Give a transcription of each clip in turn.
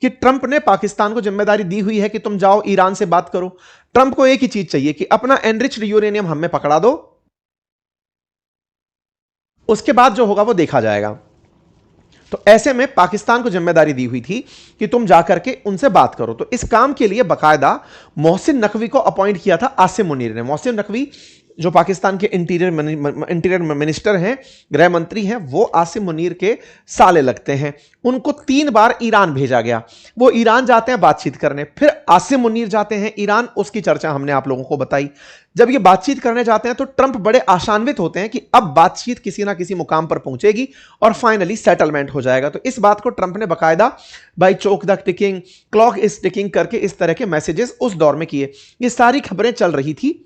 कि ट्रंप ने पाकिस्तान को जिम्मेदारी दी हुई है कि तुम जाओ ईरान से बात करो। ट्रंप को एक ही चीज चाहिए कि अपना एनरिच्ड यूरेनियम हमें पकड़ा दो, उसके बाद जो होगा वो देखा जाएगा। तो ऐसे में पाकिस्तान को जिम्मेदारी दी हुई थी कि तुम जाकर के उनसे बात करो। तो इस काम के लिए बकायदा मोहसिन नकवी को अपॉइंट किया था आसिम मुनीर ने। मोहसिन नकवी जो पाकिस्तान के इंटीरियर मिनिस्टर हैं, गृह मंत्री हैं, वो आसिम मुनीर के साले लगते हैं। उनको 3 बार ईरान भेजा गया। वो ईरान जाते हैं बातचीत करने, फिर आसिम मुनीर जाते हैं ईरान। उसकी चर्चा हमने आप लोगों को बताई। जब ये बातचीत करने जाते हैं तो ट्रंप बड़े आशान्वित होते हैं कि अब बातचीत किसी ना किसी मुकाम पर पहुंचेगी और फाइनली सेटलमेंट हो जाएगा। तो इस बात को ट्रंप ने बकायदा by choke the ticking, clock is ticking करके इस तरह के मैसेजेस उस दौर में किए। ये सारी खबरें चल रही थी।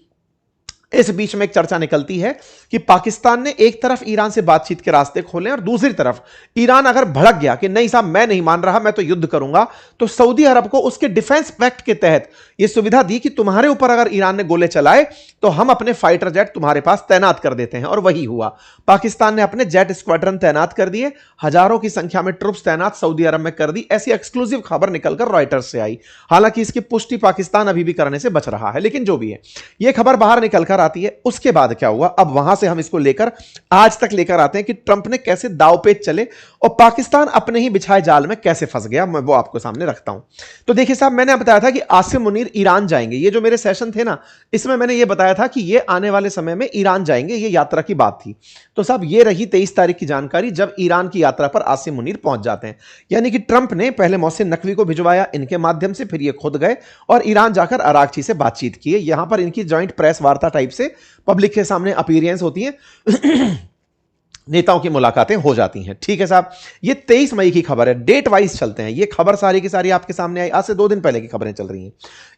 इस बीच में एक चर्चा निकलती है कि पाकिस्तान ने एक तरफ ईरान से बातचीत के रास्ते खोले और दूसरी तरफ ईरान अगर भड़क गया कि नहीं साहब मैं नहीं मान रहा, मैं तो युद्ध करूंगा, तो सऊदी अरब को उसके डिफेंस पैक्ट के तहत यह सुविधा दी कि तुम्हारे ऊपर अगर ईरान ने गोले चलाए तो हम अपने फाइटर जेट तुम्हारे पास तैनात कर देते हैं। और वही हुआ। पाकिस्तान ने अपने जेट स्क्वाड्रन तैनात कर दिए, हजारों की संख्या में ट्रुप्स तैनात सऊदी अरब में कर दी। ऐसी एक्सक्लूसिव खबर निकलकर रॉयटर्स से आई। हालांकि इसकी पुष्टि पाकिस्तान अभी भी करने से बच रहा है, लेकिन जो भी है, यह खबर बाहर निकलकर आती है। उसके बाद क्या हुआ, अब वहां से हम इसको लेकर आज तक लेकर आते हैं कि ट्रंप ने कैसे दांवपेच चले और पाकिस्तान अपने ही बिछाए जाल में कैसे फंस गया। मैं वो आपको सामने रखता हूं। तो देखिए साहब, मैंने बताया था कि आसिम मुनीर ईरान जाएंगे। ये जो मेरे सेशन थे ना, इसमें मैंने ये बताया था कि ये आने वाले समय में ईरान जाएंगे, ये यात्रा की बात थी। तो साहब ये रही 23 तारीख की जानकारी, जब ईरान की यात्रा पर आसिम मुनीर पहुंच जाते हैं। यानी कि ट्रंप ने पहले मोहसिन नकवी को भिजवाया इनके माध्यम से, फिर ये खुद गए और ईरान जाकर अरागची से बातचीत की। यहां पर इनकी जॉइंट प्रेस वार्ता टाइप से पब्लिक के सामने अपीयरेंस होती है, नेताओं की मुलाकातें हो जाती हैं। ठीक है साहब, ये 23 मई की खबर है। डेट वाइज चलते हैं। ये खबर सारी की सारी आपके सामने आई, आज से 2 दिन पहले की खबरें चल रही हैं।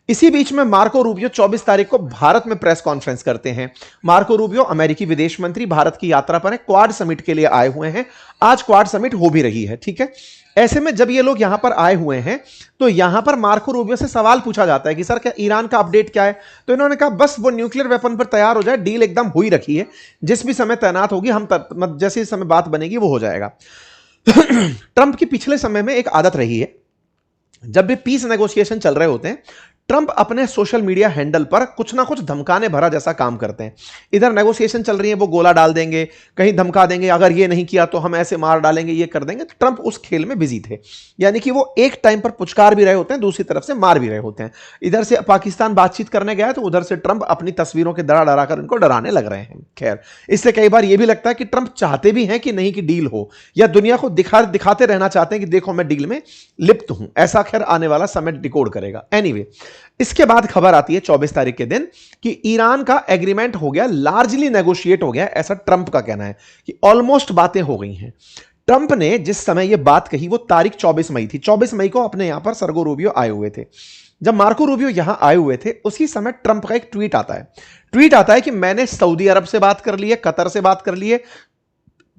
इसी बीच में मार्को रूबियो 24 तारीख को भारत में प्रेस कॉन्फ्रेंस करते हैं। मार्को रूबियो अमेरिकी विदेश मंत्री भारत की यात्रा पर है, क्वाड समिट के लिए आए हुए हैं। आज क्वाड समिट हो भी रही है। ठीक है, ऐसे में जब ये लोग यहां पर आए हुए हैं तो यहां पर मार्को रूबियो से सवाल पूछा जाता है कि सर क्या ईरान का अपडेट क्या है। तो इन्होंने कहा बस वो न्यूक्लियर वेपन पर तैयार हो जाए, डील एकदम हुई रखी है, जिस भी समय तैनात होगी हम जैसे समय बात बनेगी वो हो जाएगा। ट्रंप की पिछले समय में एक आदत रही है, जब भी पीस नेगोशिएशन चल रहे होते हैं, ट्रंप अपने सोशल मीडिया हैंडल पर कुछ ना कुछ धमकाने भरा जैसा काम करते हैं। इधर नेगोशिएशन चल रही है, वो गोला डाल देंगे, कहीं धमका देंगे, अगर ये नहीं किया तो हम ऐसे मार डालेंगे, ये कर देंगे। तो ट्रंप उस खेल में बिजी थे। यानी कि वो एक टाइम पर पुचकार भी रहे होते हैं, दूसरी तरफ से मार भी रहे होते हैं। इधर से पाकिस्तान बातचीत करने गया तो उधर से ट्रंप अपनी तस्वीरों के डरा डरा कर इनको डराने लग रहे हैं। खैर, इससे कई बार यह भी लगता है कि ट्रंप चाहते भी हैं कि नहीं कि डील हो, या दुनिया को दिखाते रहना चाहते हैं कि देखो मैं डील में लिप्त हूं। ऐसा खैर आने वाला समय डिकोड करेगा। एनीवे, इसके बाद खबर आती है 24 तारीख के दिन कि ईरान का एग्रीमेंट हो गया, लार्जली नेगोशिएट हो गया। ऐसा ट्रंप का कहना है कि ऑलमोस्ट बातें हो गई हैं। ट्रंप ने जिस समय यह बात कही वो तारीख 24 मई थी। 24 मई को अपने यहां पर सर्गो रूबियो आए हुए थे। जब मार्को रूबियो यहां आए हुए थे उसी समय ट्रंप का एक ट्वीट आता है कि मैंने सऊदी अरब से बात कर ली है, कतर से बात कर ली है,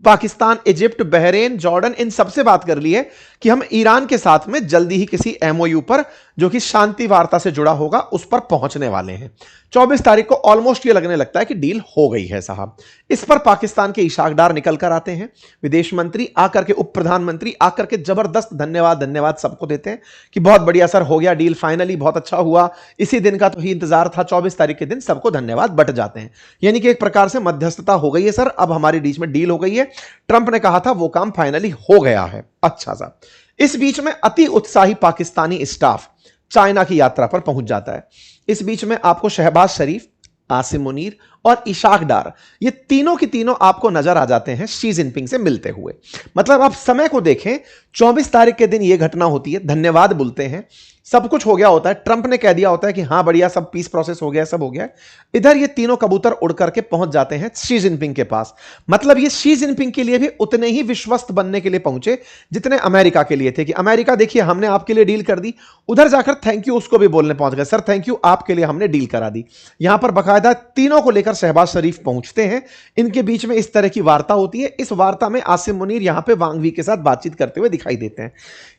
पाकिस्तान, इजिप्ट, बहरेन, जॉर्डन, इन सबसे बात कर ली है कि हम ईरान के साथ में जल्दी ही किसी एमओयू पर, जो कि शांति वार्ता से जुड़ा होगा, उस पर पहुंचने वाले हैं। 24 तारीख को ऑलमोस्ट ये लगने लगता है कि डील हो गई है साहब। इस पर पाकिस्तान के इशाक डार निकल कर आते हैं, विदेश मंत्री आकर के, उप प्रधानमंत्री आकर के जबरदस्त धन्यवाद सबको देते हैं कि बहुत बढ़िया सर, हो गया डील फाइनली, बहुत अच्छा हुआ, इसी दिन का तो ही इंतजार था। 24 तारीख के दिन सबको धन्यवाद बट जाते हैं। यानी कि एक प्रकार से मध्यस्थता हो गई है सर, अब हमारे बीच में डील हो गई है। ट्रंप ने कहा था वो काम फाइनली हो गया है। अच्छा साहब, इस बीच में अति उत्साही पाकिस्तानी स्टाफ चाइना की यात्रा पर पहुंच जाता है। इस बीच में आपको शहबाज शरीफ, आसिम मुनीर और इशाक डार, ये तीनों की तीनों आपको नजर आ जाते हैं शी जिनपिंग से मिलते हुए। मतलब आप समय को देखें, 24 तारीख के दिन यह घटना होती है, धन्यवाद बोलते हैं, सब कुछ हो गया होता है, ट्रंप ने कह दिया होता है कि हां बढ़िया, सब पीस प्रोसेस हो गया, सब हो गया। इधर ये तीनों कबूतर उड़ करके पहुंच जाते हैं शी जिनपिंग के पास। मतलब ये शी जिनपिंग के लिए भी उतने ही विश्वस्त बनने के लिए पहुंचे जितने अमेरिका के लिए थे कि अमेरिका देखिए हमने आपके लिए डील कर दी। उधर जाकर थैंक यू उसको भी बोलने पहुंच गए, सर थैंक यू, आपके लिए हमने डील करा दी। यहां पर बाकायदा तीनों को लेकर शहबाज शरीफ पहुंचते हैं। इनके बीच में इस तरह की वार्ता होती है। इस वार्ता में आसिम मुनीर यहां पे वांग वी के साथ बातचीत करते हुए दिखाई देते हैं।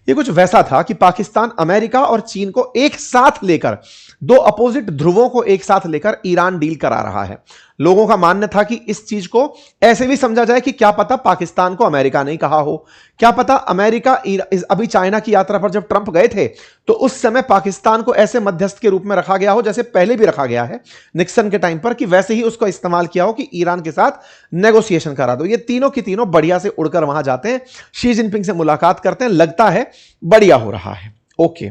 ये कुछ वैसा था कि पाकिस्तान अमेरिका और और चीन को एक साथ लेकर, दो अपोजिट ध्रुवों को एक साथ लेकर ईरान डील करा रहा है। लोगों का मानना था कि इस चीज को ऐसे भी समझा जाए कि क्या पता पाकिस्तान को अमेरिका ने कहा हो, क्या पता अमेरिका अभी चाइना की यात्रा पर जब ट्रंप गए थे तो उस समय पाकिस्तान को ऐसे मध्यस्थ के रूप में रखा गया हो जैसे पहले भी रखा गया है निक्सन के टाइम पर, कि वैसे ही उसको इस्तेमाल किया हो कि ईरान के साथ नेगोशिएशन करा दो। ये तीनों की तीनों बढ़िया से उड़कर वहां जाते हैं, शी जिनपिंग से मुलाकात करते हैं, लगता है बढ़िया हो रहा है। ओके,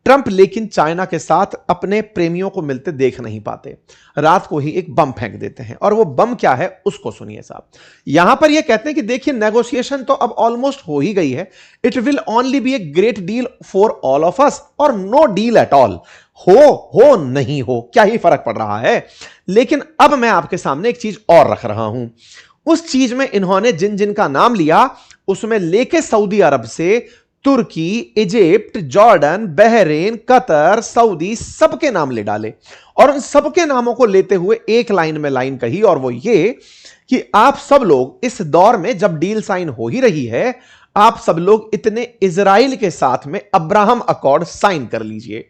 ट्रंप लेकिन चाइना के साथ अपने प्रेमियों को मिलते देख नहीं पाते, रात को ही एक बम फेंक देते हैं। और वो बम क्या है उसको सुनिए साहब। यहां पर ये कहते हैं कि देखिए नेगोशिएशन तो अब ऑलमोस्ट हो ही गई है, it will only be a great deal for all of us और नो डील एट ऑल। हो नहीं हो क्या ही फर्क पड़ रहा है, लेकिन अब मैं आपके सामने एक चीज और रख रहा हूं। उस चीज में इन्होंने जिन जिन का नाम लिया उसमें लेके सऊदी अरब से तुर्की, Egypt, Jordan, Bahrain, Qatar, Saudi, सबके नाम ले डाले और उन सबके नामों को लेते हुए एक लाइन में लाइन कही, और वो ये कि आप सब लोग इस दौर में जब डील साइन हो ही रही है, आप सब लोग इतने इजराइल के साथ में अब्राहम अकॉर्ड साइन कर लीजिए।